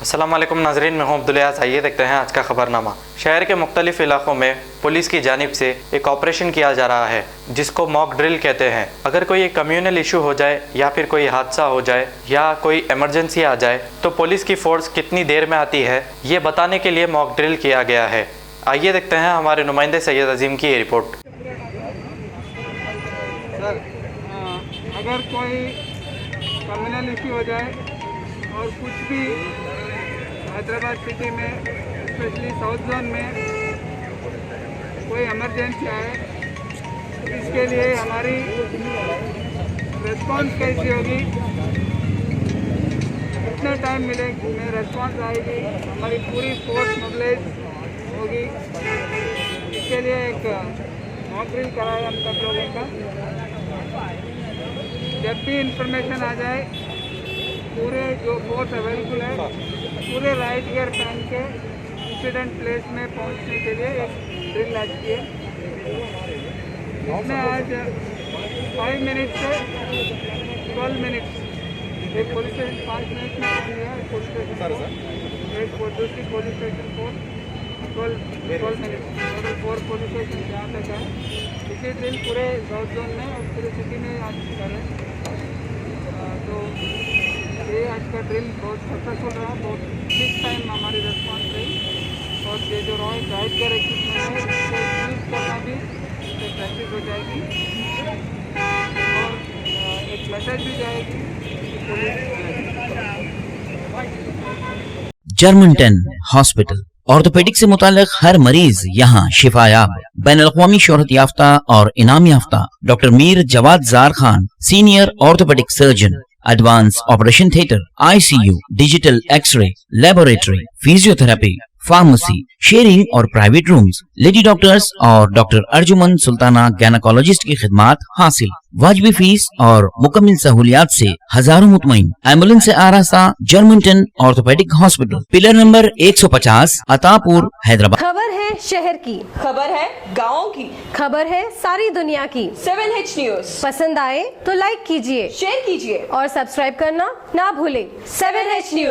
अस्सलाम वालेकुम नाज़रीन, मैं हूं अब्दुल याज़। आइए देखते हैं आज का खबरनामा। शहर के मुख्तलिफ इलाकों में पुलिस की जानिब से एक ऑपरेशन किया जा रहा है जिसको मॉक ड्रिल कहते हैं। अगर कोई कम्युनल इशू हो जाए या फिर कोई हादसा हो जाए या कोई इमरजेंसी आ जाए तो पुलिस की फ़ोर्स कितनी देर में आती है, ये बताने के लिए मॉक ड्रिल किया गया है। आइए देखते हैं हमारे नुमाइंदे सैयद अजीम की ये रिपोर्ट। सर, अगर कोई कम्युनल इशू हो जाए और कुछ भी हैदराबाद सिटी में स्पेशली साउथ जोन में कोई इमरजेंसी आए, इसके लिए हमारी रिस्पांस कैसी होगी, कितने टाइम मिलेगी में रिस्पांस आएगी, हमारी पूरी फोर्स मोबिलाइज होगी। इसके लिए एक मॉक ड्रिल कराया हम सब लोगों का। जब भी इंफॉर्मेशन आ जाए, पूरे जो फोर्स अवेलेबल है पूरे राइट गियर पहन के इंसिडेंट प्लेस में पहुंचने के लिए एक ड्रिल आज किए। इसमें आज 5 मिनट से 12 मिनट, एक पुलिस स्टेशन 5 मिनट में किया, पुलिस स्टेशन एक दूसरी पुलिस स्टेशन को 12 मिनट, 4 पुलिस स्टेशन जहाँ तक है। इसी ड्रिल पूरे साउथ जोन में और पूरे सिटी में आज करें। तो ये आज का ड्रिल बहुत सक्सेसफुल रहा, बहुत क्विक टाइम हमारी रिस्पॉन्स रही। और ये जो गाइड कर इक्विपमेंट है उसको यूज़ करना भी प्रैक्टिस हो जाएगी और एक मैसेज भी जाएगी। जर्मनटन हॉस्पिटल ऑर्थोपेडिक से मुताल्लिक हर मरीज यहाँ शिफायाब। बैनुल-अक़वामी शोहरत याफ्ता और इनाम याफ्ता doctor Mir Jawad Zar Khan, senior orthopaedic surgeon, advance operation theatre, ICU, digital X ray, laboratory, physiotherapy, pharmacy, sharing और प्राइवेट रूम्स, लेडी डॉक्टर्स और डॉक्टर अर्जुमन सुल्ताना गायनेकोलॉजिस्ट की खिदमात हासिल। वाजिबी फीस और मुकम्मल सहूलियात से हजारों मुतमईन। एम्बुलेंस से आरास्ता Germanton orthopaedic hospital, pillar number 150, Attapur, Hyderabad. खबर है शहर की, खबर है गाँव की, खबर है सारी दुनिया की। 7H न्यूज पसंद आए तो लाइक कीजिए, शेयर कीजिए और सब्सक्राइब करना ना भूलें। 7H news.